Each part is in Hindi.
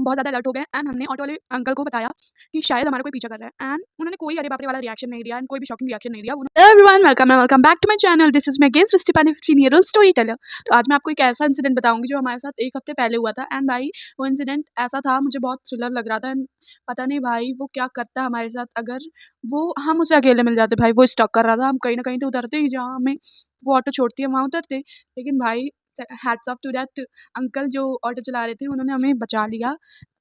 बहुत ज़्यादा अलर्ट हो गए एंड हमने ऑटो वाले अंकल को बताया कि शायद हमारा कोई पीछा कर रहा है एंड उन्होंने कोई अरे बाप रे वाला रिएक्शन नहीं दिया एंड कोई भी शॉकिंग रिएक्शन नहीं दिया। Hello everyone, welcome back to my channel. This is my guest रिस्टिपानी 15-year-old स्टोरी टेलर। तो आज मैं आपको एक ऐसा इंसिडेंट बताऊंगी जो हमारे साथ एक हफ्ते पहले हुआ था एंड भाई वो इंसिडेंट ऐसा था, मुझे बहुत थ्रिलर लग रहा था एंड पता नहीं भाई वो क्या करता है हमारे साथ। अगर वो हम उसे अकेले मिल जाते, भाई वो स्टॉक कर रहा था, हम कहीं ना कहीं तो उतरते ही जहाँ हमें वो ऑटो छोड़ती है वहाँ उतरते, लेकिन भाई hats off to that uncle जो ऑटो चला रहे थे, उन्होंने हमें बचा लिया।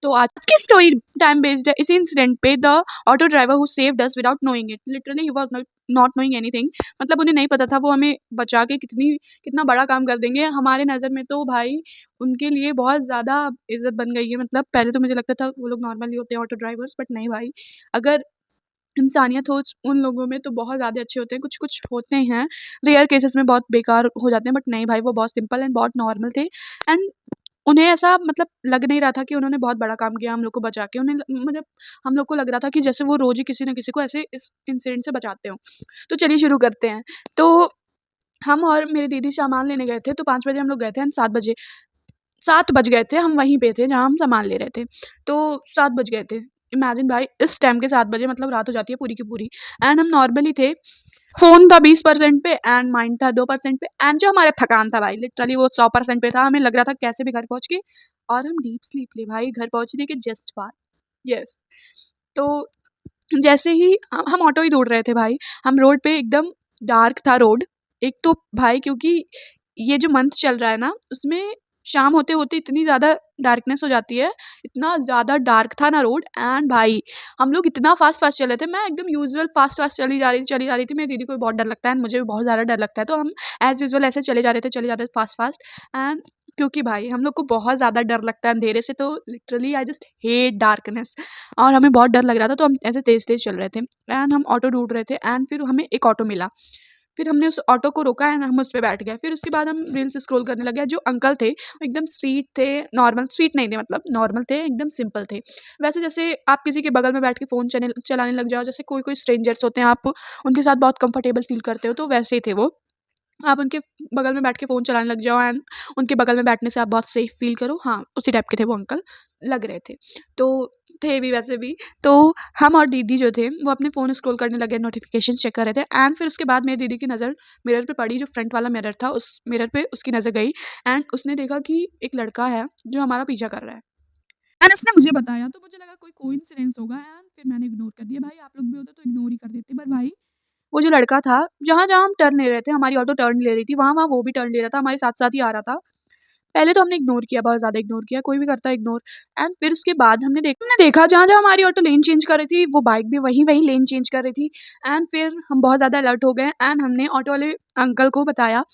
तो आज की स्टोरी टाइम बेस्ड है इसी इंसिडेंट पे। The auto driver who saved us without knowing it, literally he was not knowing anything. मतलब उन्हें नहीं पता था वो हमें बचा के कितना बड़ा काम कर देंगे। हमारे नज़र में तो भाई उनके लिए बहुत ज़्यादा इज्जत बन गई है। मतलब पहले तो मुझे लगता था वो लोग नॉर्मली होते हैं ऑटो ड्राइवर्स, बट नहीं भाई, अगर इंसानियत हो उन लोगों में तो बहुत ज़्यादा अच्छे होते हैं। कुछ होते हैं रेयर केसेस में बहुत बेकार हो जाते हैं, बट नहीं भाई वो बहुत सिंपल एंड बहुत नॉर्मल थे एंड उन्हें ऐसा मतलब लग नहीं रहा था कि उन्होंने बहुत बड़ा काम किया हम लोग को बचा के। मतलब हम लोग को लग रहा था कि जैसे वो रोज़ ही किसी न किसी को ऐसे इस इंसिडेंट से बचाते हों। तो चलिए शुरू करते हैं। तो हम और मेरी दीदी सामान लेने गए थे, तो 5 बजे हम लोग गए थे एंड 7 बज गए थे, हम वहीं पे थे जहाँ हम सामान ले रहे थे। तो 7 बज गए थे। इमेजिन भाई इस टाइम के 7 बजे मतलब रात हो जाती है पूरी की पूरी एंड हम नॉर्मली थे। फ़ोन था 20% पे एंड माइंड था 2% पे एंड जो हमारा थकान था भाई लिटरली वो 100% पे था। हमें लग रहा था कैसे भी घर पहुँच के और हम डीप स्लीप ले भाई घर पहुँचने के जस्ट बाद। यस। तो जैसे ही हम ऑटो ही ढूँढ रहे थे भाई, हम रोड पे एकदम डार्क था रोड। एक तो भाई क्योंकि ये जो मंथ चल रहा है ना, उसमें शाम होते-होते इतनी ज़्यादा डार्कनेस हो जाती है, इतना ज़्यादा डार्क था ना रोड एंड भाई हम लोग इतना फ़ास्ट चल रहे थे। मैं एकदम यूजुअल फ़ास्ट चली जा रही थी। मेरी दीदी को भी बहुत डर लगता है एंड मुझे भी बहुत ज़्यादा डर लगता है, तो हम एज़ यूजुअल ऐसे चले जाते थे फ़ास्ट एंड क्योंकि भाई हम लोग को बहुत ज़्यादा डर लगता है अंधेरे से, तो literally I just hate darkness और हमें बहुत डर लग रहा था, तो हम ऐसे तेज़-तेज़ चल रहे थे एंड हम ऑटो ढूँढ रहे थे एंड फिर हमें एक ऑटो मिला। फिर हमने उस ऑटो को रोका एंड हम उस पे बैठ गए। फिर उसके बाद हम रील्स स्क्रॉल करने लगे। जो अंकल थे वो एकदम स्वीट थे, नॉर्मल स्वीट नहीं थे, मतलब नॉर्मल थे, एकदम सिंपल थे। वैसे जैसे आप किसी के बगल में बैठ के फ़ोन चलाने लग जाओ, जैसे कोई स्ट्रेंजर्स होते हैं, आप उनके साथ बहुत कंफर्टेबल फ़ील करते हो, तो वैसे ही थे वो। आप उनके बगल में बैठ के फ़ोन चलाने लग जाओ एंड उनके बगल में बैठने से आप बहुत सेफ़ फ़ील करो। हाँ, उसी टाइप के थे वो अंकल, लग रहे थे। तो थे भी वैसे भी। तो हम और दीदी जो थे वो अपने फ़ोन स्क्रॉल करने लगे, नोटिफ़िकेशन चेक कर रहे थे एंड फिर उसके बाद मेरी दीदी की नज़र मिरर पे पड़ी। जो फ्रंट वाला मिरर था उस मिरर पे उसकी नज़र गई एंड उसने देखा कि एक लड़का है जो हमारा पीछा कर रहा है एंड उसने मुझे बताया, तो मुझे लगा कोई कोइंसिडेंस होगा एंड फिर मैंने इग्नोर कर दिया। भाई आप लोग भी होते तो इग्नोर ही कर देते, पर भाई वो जो लड़का था, जहाँ-जहाँ हम टर्न ले रहे थे, हमारी ऑटो टर्न ले रही थी, वहाँ-वहाँ वो भी टर्न ले रहा था, हमारे साथ-साथ ही आ रहा था। पहले तो हमने इग्नोर किया, बहुत ज़्यादा इग्नोर किया, कोई भी करता है इग्नोर एंड फिर उसके बाद हमने देखा जहाँ-जहाँ हमारी ऑटो लेन चेंज कर रही थी, वो बाइक भी वहीं-वहीं लेन चेंज कर रही थी एंड फिर हम बहुत ज़्यादा अलर्ट हो गए एंड हमने ऑटो वाले अंकल को बताया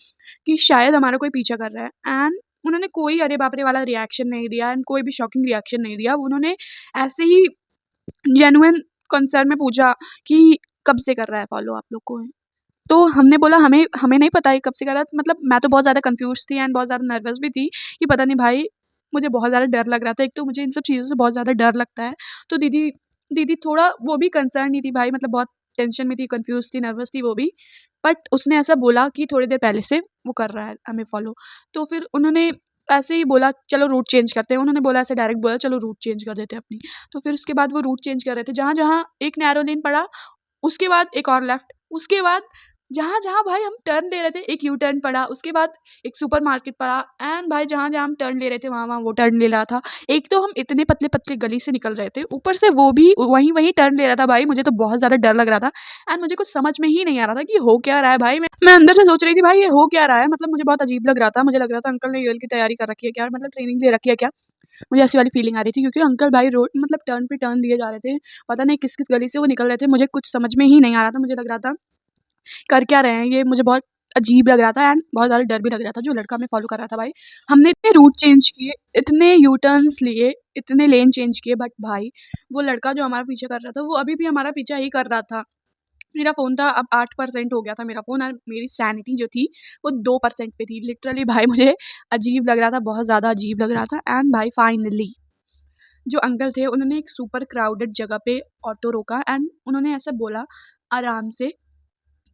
कि शायद हमारा कोई पीछा कर रहा है एंड उन्होंने कोई अरे बाप रे वाला रिएक्शन नहीं दिया एंड कोई भी शॉकिंग रिएक्शन नहीं दिया। उन्होंने ऐसे ही जेन्युइन कंसर्न में पूछा कि कब से कर रहा है फॉलो आप लोग को? तो हमने बोला हमें हमें नहीं पता ये कब से कर रहा था। मतलब मैं तो बहुत ज़्यादा कन्फ्यूज़ थी एंड बहुत ज़्यादा नर्वस भी थी कि पता नहीं भाई, मुझे बहुत ज़्यादा डर लग रहा था। एक तो मुझे इन सब चीज़ों से बहुत ज़्यादा डर लगता है। तो दीदी दीदी थोड़ा वो भी कंसर्न ही थी भाई, मतलब बहुत टेंशन में थी, कन्फ्यूज़ थी, नर्वस थी वो भी। बट उसने ऐसा बोला कि थोड़ी देर पहले से वो कर रहा है हमें फ़ॉलो। तो फिर उन्होंने ऐसे ही बोला चलो रूट चेंज करते हैं। उन्होंने बोला ऐसे डायरेक्ट बोला चलो रूट चेंज कर देते हैं अपनी। तो फिर उसके बाद वो रूट चेंज कर रहे थे। जहाँ-जहाँ एक नैरो लेन पड़ा उसके बाद एक और लेफ्ट, उसके बाद जहाँ-जहाँ भाई हम टर्न ले रहे थे एक यू टर्न पड़ा, उसके बाद एक सुपरमार्केट पड़ा एंड भाई जहाँ-जहाँ हम टर्न ले रहे थे वहाँ-वहाँ वो टर्न ले रहा था। एक तो हम इतने पतले-पतले गली से निकल रहे थे, ऊपर से वो भी वहीं-वहीं टर्न ले रहा था भाई, मुझे तो बहुत ज़्यादा डर लग रहा था एंड मुझे कुछ समझ में ही नहीं आ रहा था कि हो क्या रहा है भाई। मैं अंदर से सोच रही थी भाई ये हो क्या रहा है? मतलब मुझे बहुत अजीब लग रहा था। मुझे लग रहा था अंकल ने यूएल की तैयारी कर रखी है क्या? मतलब ट्रेनिंग ले रखी है क्या? मुझे ऐसी वाली फीलिंग आ रही थी क्योंकि अंकल भाई रोड मतलब टर्न पे टर्न दिए जा रहे थे। पता नहीं किस-किस गली से वो निकल रहे थे, मुझे कुछ समझ में ही नहीं आ रहा था। मुझे लग रहा था कर क्या रहे हैं ये, मुझे बहुत अजीब लग रहा था एंड बहुत ज़्यादा डर भी लग रहा था। जो लड़का हमें फ़ॉलो कर रहा था भाई, हमने इतने रूट चेंज किए, इतने यू टर्न्स लिए, इतने लेन चेंज किए, बट भाई वो लड़का जो हमारा पीछे कर रहा था वो अभी भी हमारा पीछा ही कर रहा था। मेरा फ़ोन था अब 8% हो गया था मेरा फ़ोन और मेरी सैनिटी जो थी वो 2% पे थी। लिटरली भाई मुझे अजीब लग रहा था, बहुत ज़्यादा अजीब लग रहा था एंड भाई फाइनली जो अंकल थे उन्होंने एक सुपर क्राउडेड जगह पे ऑटो रोका एंड उन्होंने ऐसे बोला आराम से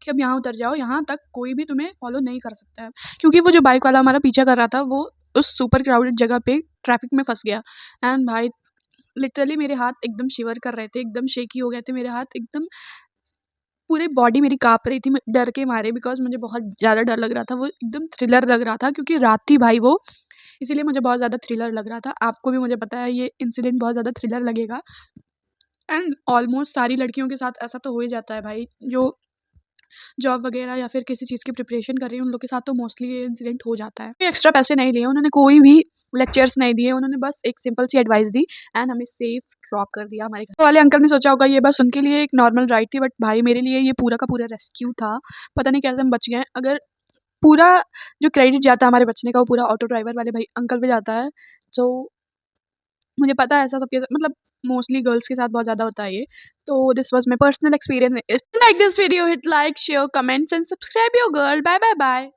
कि अब यहाँ उतर जाओ, यहाँ तक कोई भी तुम्हें फॉलो नहीं कर सकता है। क्योंकि वो जो बाइक वाला हमारा पीछा कर रहा था वो उस सुपर क्राउडेड जगह पे ट्रैफिक में फँस गया एंड भाई लिटरली मेरे हाथ एकदम शिवर कर रहे थे, एकदम शेकी हो गए थे मेरे हाथ, एकदम पूरी बॉडी मेरी काँप रही थी डर के मारे, बिकॉज़ मुझे बहुत ज़्यादा डर लग रहा था। वो एकदम थ्रिलर लग रहा था क्योंकि रात थी भाई वो, इसीलिए मुझे बहुत ज़्यादा थ्रिलर लग रहा था। आपको भी मुझे पता है ये इंसिडेंट बहुत ज़्यादा थ्रिलर लगेगा, एंड ऑलमोस्ट सारी लड़कियों के साथ ऐसा तो हो ही जाता है भाई, जो जॉब वगैरह या फिर किसी चीज़ की प्रिपरेशन कर रही हैं उन लोग के साथ तो मोस्टली ये इंसिडेंट हो जाता है। कोई एक्स्ट्रा पैसे नहीं लिए उन्होंने, कोई भी लेक्चर्स नहीं दिए उन्होंने, बस एक सिंपल सी एडवाइस दी एंड हमें सेफ ड्रॉप कर दिया हमारे घर। तो वाले अंकल ने सोचा होगा ये बस उनके लिए एक नॉर्मल राइड थी, बट भाई मेरे लिए ये पूरा का पूरा रेस्क्यू था। पता नहीं कैसे हम बच गए। अगर पूरा जो क्रेडिट जाता है हमारे बचने का वो पूरा ऑटो ड्राइवर वाले भाई अंकल पे जाता है। तो मुझे पता है ऐसा सबके मतलब मोस्टली गर्ल्स के साथ बहुत ज़्यादा होता है ये। तो this was my personal experience. If you like this video hit like, share, comments and subscribe your girl. Bye bye bye.